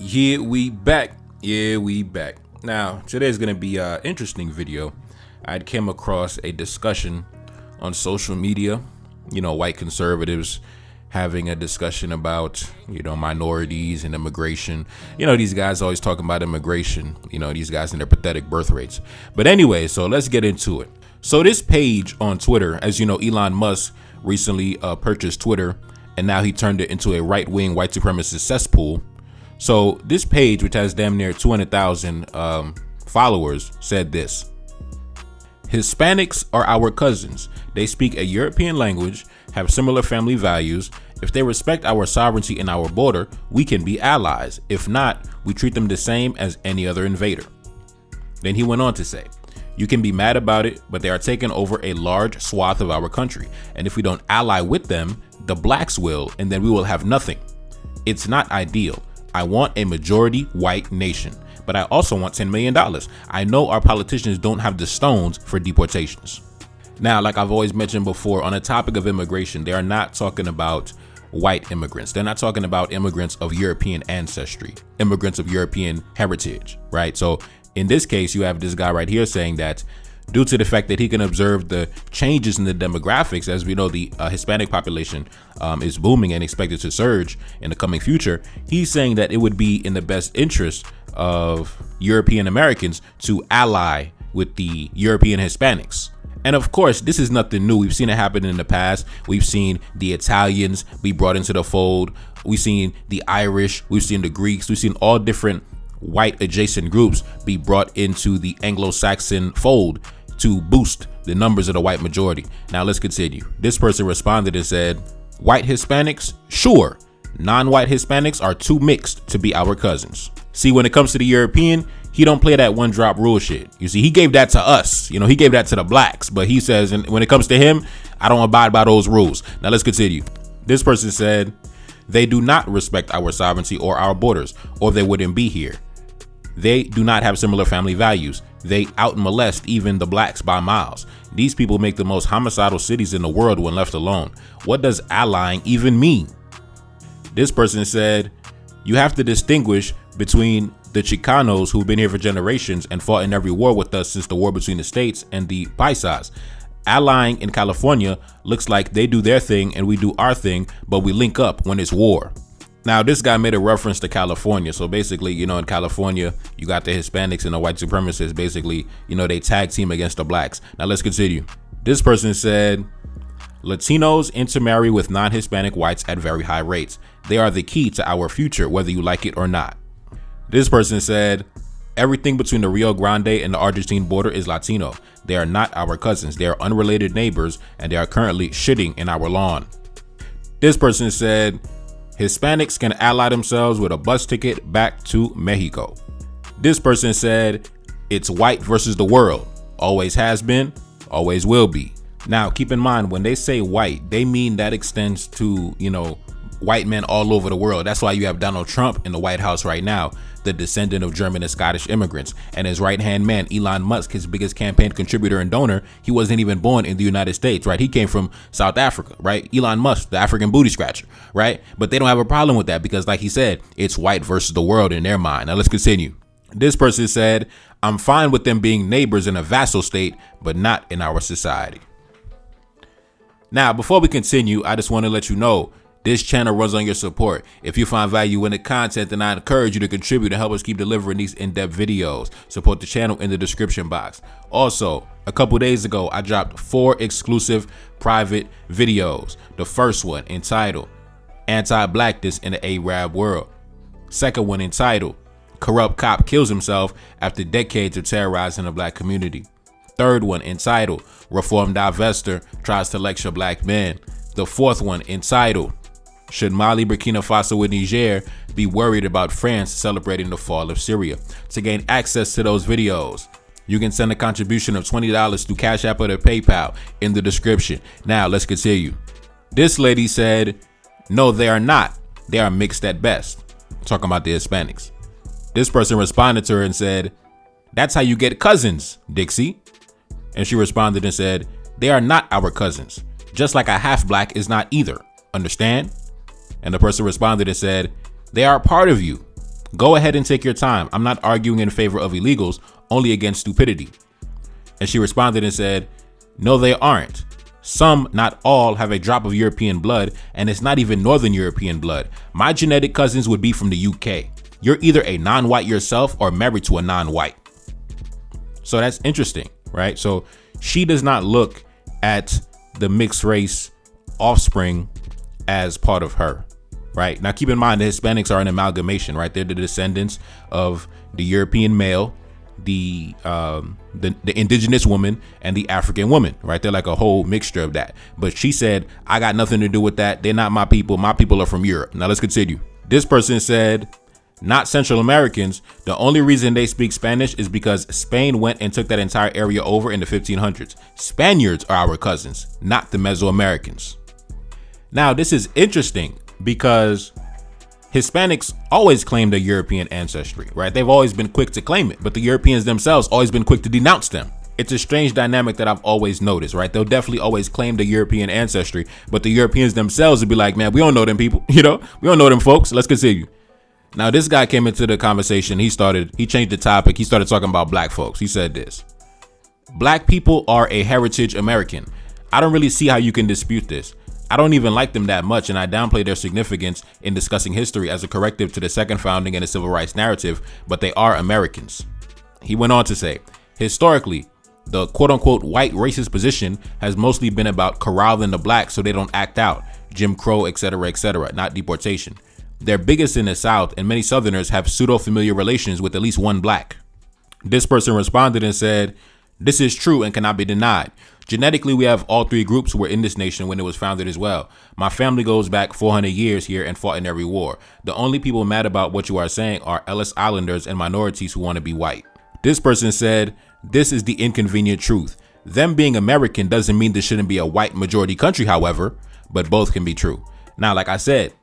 Yeah, we back. Yeah, we back. Now, today's going to be an interesting video. I came across a discussion on social media, white conservatives having a discussion about, minorities and immigration. These guys always talking about immigration, these guys and their pathetic birth rates. But anyway, so let's get into it. So this page on Twitter, as you know, Elon Musk recently purchased Twitter, and now he turned it into a right-wing white supremacist cesspool. So this page, which has damn near 200,000 followers, said this: Hispanics are our cousins. They speak a European language, have similar family values. If they respect our sovereignty and our border, we can be allies. If not, we treat them the same as any other invader. Then he went on to say, you can be mad about it, but they are taking over a large swath of our country. And if we don't ally with them, the blacks will, and then we will have nothing. It's not ideal. I want a majority white nation, but I also want $10 million. I know our politicians don't have the stones for deportations. Now, like I've always mentioned before, on the topic of immigration, they are not talking about white immigrants. They're not talking about immigrants of European ancestry, immigrants of European heritage, right? So in this case, you have this guy right here saying that due to the fact that he can observe the changes in the demographics, as we know, the Hispanic population is booming and expected to surge in the coming future. He's saying that it would be in the best interest of European Americans to ally with the European Hispanics. And of course, this is nothing new. We've seen it happen in the past. We've seen the Italians be brought into the fold. We've seen the Irish. We've seen the Greeks. We've seen all different white adjacent groups be brought into the Anglo-Saxon fold to boost the numbers of the white majority. Now let's continue. This person responded and said, white Hispanics, sure. Non-white Hispanics are too mixed to be our cousins. See, when it comes to the European, he don't play that one drop rule shit. You see, he gave that to us. He gave that to the blacks, but he says, and when it comes to him, I don't abide by those rules. Now let's continue. This person said, they do not respect our sovereignty or our borders, or they wouldn't be here. They do not have similar family values. They out-molest even the blacks by miles. These people make the most homicidal cities in the world when left alone. What does allying even mean? This person said, you have to distinguish between the Chicanos who've been here for generations and fought in every war with us since the war between the states and the Paisas. Allying in California looks like they do their thing and we do our thing, but we link up when it's war. Now, this guy made a reference to California. So basically, in California, you got the Hispanics and the white supremacists. Basically, they tag team against the blacks. Now, let's continue. This person said, Latinos intermarry with non-Hispanic whites at very high rates. They are the key to our future, whether you like it or not. This person said, everything between the Rio Grande and the Argentine border is Latino. They are not our cousins. They are unrelated neighbors, and they are currently shitting in our lawn. This person said, Hispanics can ally themselves with a bus ticket back to Mexico. This person said, it's white versus the world. Always has been, always will be. Now, keep in mind, when they say white, they mean that extends to, white men all over the world. That's why you have Donald Trump in the White House right now, the descendant of German and Scottish immigrants. And his right-hand man, Elon Musk, his biggest campaign contributor and donor, he wasn't even born in the United States, right? He came from South Africa, right? Elon Musk, the African booty scratcher, right? But they don't have a problem with that because, like he said, it's white versus the world in their mind. Now let's continue. This person said, I'm fine with them being neighbors in a vassal state, but not in our society. Now, before we continue, I just want to let you know, this channel runs on your support. If you find value in the content, then I encourage you to contribute and help us keep delivering these in-depth videos. Support the channel in the description box. Also, a couple days ago, I dropped 4 exclusive private videos. The first one entitled Anti-Blackness in the Arab World. Second one entitled Corrupt Cop Kills Himself After Decades of Terrorizing the Black Community. Third one entitled Reformed Divester Tries to Lecture Black Men. The fourth one entitled Should Mali, Burkina Faso, and Niger be worried about France celebrating the fall of Syria? To gain access to those videos, you can send a contribution of $20 through Cash App or PayPal in the description. Now, let's continue. This lady said, no, they are not. They are mixed at best. Talking about the Hispanics. This person responded to her and said, that's how you get cousins, Dixie. And she responded and said, they are not our cousins. Just like a half black is not either. Understand? And the person responded and said, they are part of you. Go ahead and take your time. I'm not arguing in favor of illegals, only against stupidity. And she responded and said, no, they aren't. Some, not all, have a drop of European blood, and it's not even Northern European blood. My genetic cousins would be from the UK. You're either a non-white yourself or married to a non-white. So that's interesting, right? So she does not look at the mixed race offspring as part of her, right? Now, keep in mind, the Hispanics are an amalgamation, right? They're the descendants of the European male, the indigenous woman, and the African woman, right? They're like a whole mixture of that. But she said, I got nothing to do with that. They're not my people. My people are from Europe. Now let's continue. This person said, not Central Americans. The only reason they speak Spanish is because Spain went and took that entire area over in the 1500s. Spaniards are our cousins, not the Mesoamericans. Now, this is interesting because Hispanics always claim their European ancestry, right? They've always been quick to claim it, but the Europeans themselves always been quick to denounce them. It's a strange dynamic that I've always noticed, right? They'll definitely always claim the European ancestry, but the Europeans themselves would be like, man, we don't know them people, we don't know them folks. Let's continue. Now, this guy came into the conversation. He changed the topic. He started talking about black folks. He said this: black people are a heritage American. I don't really see how you can dispute this. I don't even like them that much, and I downplay their significance in discussing history as a corrective to the second founding and the civil rights narrative, but they are Americans. He went on to say, historically, the quote-unquote white racist position has mostly been about corralling the blacks so they don't act out, Jim Crow, etc., not deportation. They're biggest in the South, and many Southerners have pseudo-familiar relations with at least one black. This person responded and said, this is true and cannot be denied. Genetically, we have all three groups who were in this nation when it was founded as well. My family goes back 400 years here and fought in every war. The only people mad about what you are saying are Ellis Islanders and minorities who want to be white. This person said, this is the inconvenient truth. Them being American doesn't mean there shouldn't be a white majority country, however, but both can be true. Now, like I said,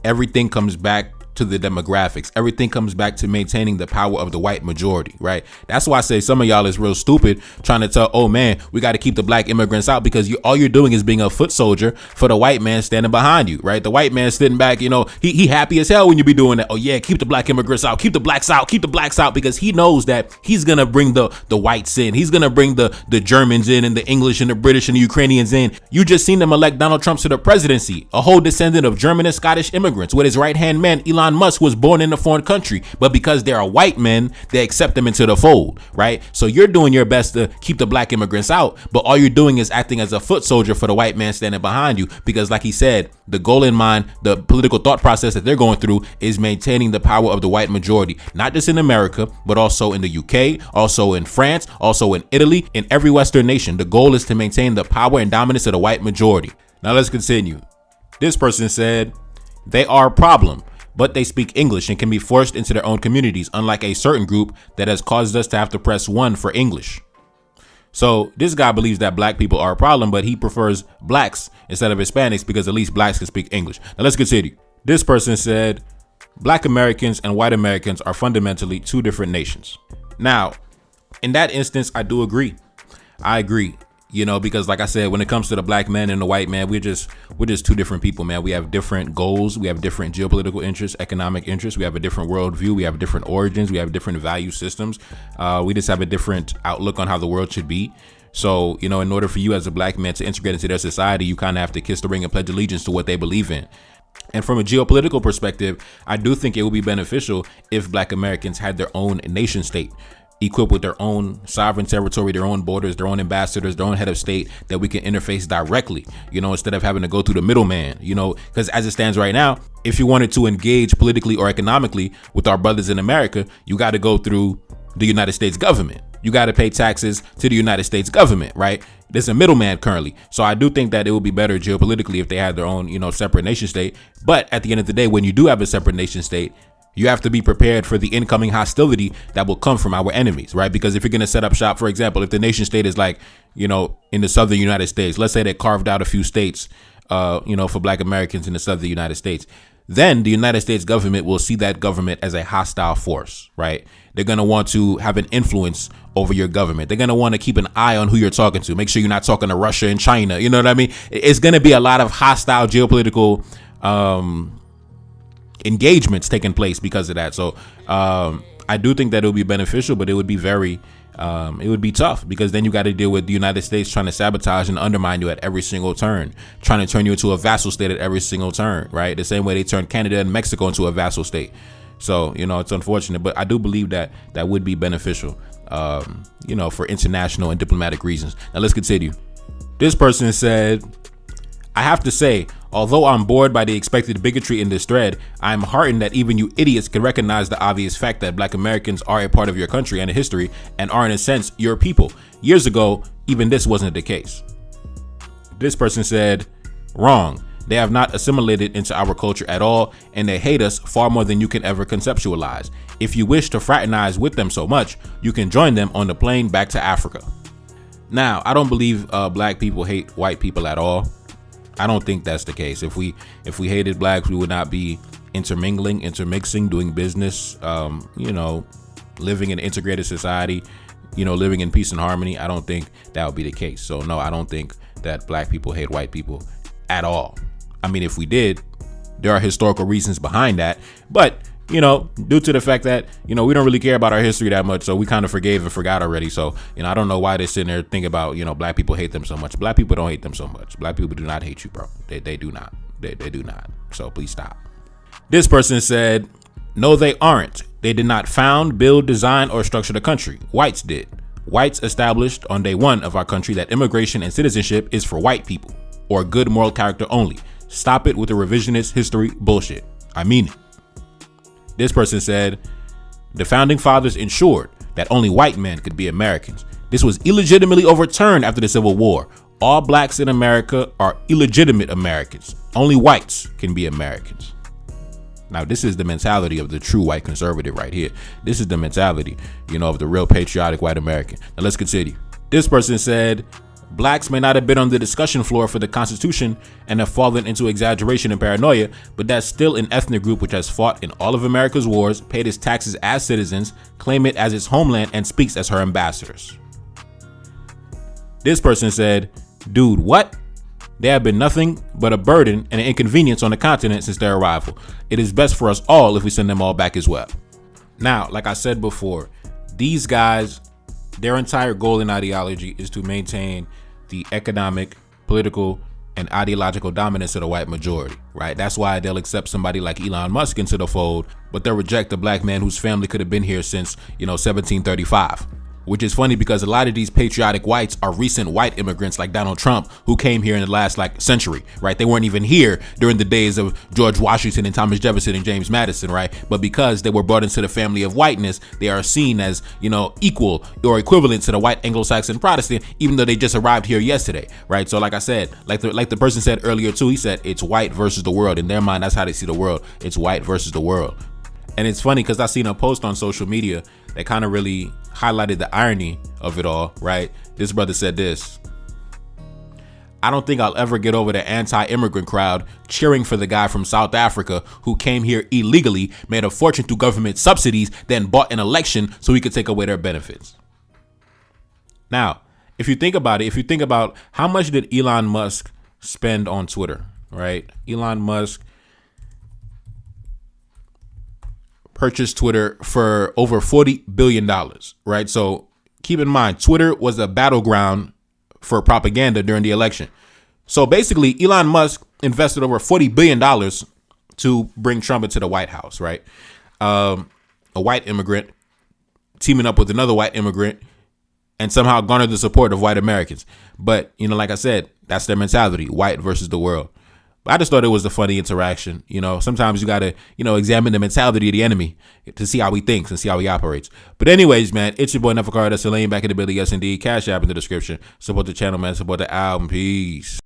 everything comes back to the demographics. Everything comes back to maintaining the power of the white majority, right? That's why I say some of y'all is real stupid trying to tell, oh man, we got to keep the black immigrants out, because all you're doing is being a foot soldier for the white man standing behind you, right? The white man sitting back, he happy as hell when you be doing that. Oh yeah, keep the black immigrants out, keep the blacks out, keep the blacks out, because he knows that he's going to bring the whites in. He's going to bring the Germans in, and the English and the British and the Ukrainians in. You just seen them elect Donald Trump to the presidency, a whole descendant of German and Scottish immigrants, with his right-hand man, Elon Musk, was born in a foreign country, but because they are white men, they accept them into the fold, right? So you're doing your best to keep the black immigrants out, but all you're doing is acting as a foot soldier for the white man standing behind you, because like he said, the goal in mind, the political thought process that they're going through is maintaining the power of the white majority, not just in America, but also in the UK, also in France, also in Italy, in every Western nation. The goal is to maintain the power and dominance of the white majority. Now let's continue. This person said, they are a problem, but they speak English and can be forced into their own communities, unlike a certain group that has caused us to have to press 1 for English. So this guy believes that black people are a problem, but he prefers blacks instead of Hispanics because at least blacks can speak English. Now let's continue. This person said, black Americans and white Americans are fundamentally two different nations. Now, in that instance, I do agree. I agree. Because like I said, when it comes to the black man and the white man, we're just two different people, man. We have different goals. We have different geopolitical interests, economic interests. We have a different worldview. We have different origins. We have different value systems. We just have a different outlook on how the world should be. So, in order for you as a black man to integrate into their society, you kind of have to kiss the ring and pledge allegiance to what they believe in. And from a geopolitical perspective, I do think it would be beneficial if black Americans had their own nation state, equipped with their own sovereign territory, their own borders, their own ambassadors, their own head of state that we can interface directly, instead of having to go through the middleman, because as it stands right now, if you wanted to engage politically or economically with our brothers in America, you got to go through the United States government. You got to pay taxes to the United States government, right? There's a middleman currently. So I do think that it would be better geopolitically if they had their own, separate nation state. But at the end of the day, when you do have a separate nation state, you have to be prepared for the incoming hostility that will come from our enemies, right? Because if you're going to set up shop, for example, if the nation state is like, in the southern United States, let's say they carved out a few states, for black Americans in the southern United States, then the United States government will see that government as a hostile force, right? They're going to want to have an influence over your government. They're going to want to keep an eye on who you're talking to. Make sure you're not talking to Russia and China. You know what I mean? It's going to be a lot of hostile geopolitical engagements taking place because of that. So I do think that it would be beneficial, but it would be it would be tough, because then you got to deal with the United States trying to sabotage and undermine you at every single turn, trying to turn you into a vassal state at every single turn, right? The same way they turned Canada and Mexico into a vassal state. So, it's unfortunate, but I do believe that that would be beneficial, for international and diplomatic reasons. Now let's continue. This person said, I have to say, although I'm bored by the expected bigotry in this thread, I'm heartened that even you idiots can recognize the obvious fact that Black Americans are a part of your country and a history, and are in a sense your people. Years ago, even this wasn't the case. This person said, wrong. They have not assimilated into our culture at all, and they hate us far more than you can ever conceptualize. If you wish to fraternize with them so much, you can join them on the plane back to Africa. Now, I don't believe Black people hate white people at all. I don't think that's the case. If we hated blacks, we would not be intermixing, doing business, living in an integrated society, living in peace and harmony. I don't think that would be the case. So no, I don't think that Black people hate white people at all. I mean, if we did, there are historical reasons behind that, but due to the fact that, we don't really care about our history that much, so we kind of forgave and forgot already. So, I don't know why they're sitting there thinking about, Black people hate them so much. Black people don't hate them so much. Black people do not hate you, bro. They do not. They do not. So please stop. This person said, no, they aren't. They did not found, build, design, or structure the country. Whites did. Whites established on day one of our country that immigration and citizenship is for white people, or good moral character only. Stop it with the revisionist history bullshit. I mean it. This person said, the founding fathers ensured that only white men could be Americans. This was illegitimately overturned after the Civil War. All blacks in America are illegitimate Americans. Only whites can be Americans. Now, this is the mentality of the true white conservative right here. This is the mentality, of the real patriotic white American. Now let's continue. This person said, blacks may not have been on the discussion floor for the Constitution and have fallen into exaggeration and paranoia, but that's still an ethnic group which has fought in all of America's wars, paid its taxes as citizens, claim it as its homeland, and speaks as her ambassadors. This person said, dude, what? They have been nothing but a burden and an inconvenience on the continent since their arrival. It is best for us all if we send them all back as well. Now, like I said before, these guys, their entire goal and ideology is to maintain the economic, political, and ideological dominance of the white majority, right? That's why they'll accept somebody like Elon Musk into the fold, but they'll reject a black man whose family could have been here since, 1735. Which is funny because a lot of these patriotic whites are recent white immigrants like Donald Trump, who came here in the last century, right? They weren't even here during the days of George Washington and Thomas Jefferson and James Madison, right? But because they were brought into the family of whiteness, they are seen as, equal or equivalent to the white Anglo-Saxon Protestant, even though they just arrived here yesterday, right? So like I said, like the person said earlier too, he said it's white versus the world. In their mind, that's how they see the world. It's white versus the world. And it's funny because I seen a post on social media that kind of really highlighted the irony of it all, right? This brother said this: I don't think I'll ever get over the anti-immigrant crowd cheering for the guy from South Africa who came here illegally, made a fortune through government subsidies, then bought an election so he could take away their benefits. Now, if you think about it, how much did Elon Musk spend on Twitter, right? Elon Musk purchased Twitter for over $40 billion, right? So keep in mind, Twitter was a battleground for propaganda during the election. So basically, Elon Musk invested over $40 billion to bring Trump into the White House, right? A white immigrant teaming up with another white immigrant and somehow garnered the support of white Americans. But, like I said, that's their mentality, white versus the world. I just thought it was a funny interaction. Sometimes you got to, examine the mentality of the enemy to see how he thinks and see how he operates. But anyways, man, it's your boy Neferkar. That's Elaine back in the building. Yes, indeed. Cash App in the description. Support the channel, man. Support the album. Peace.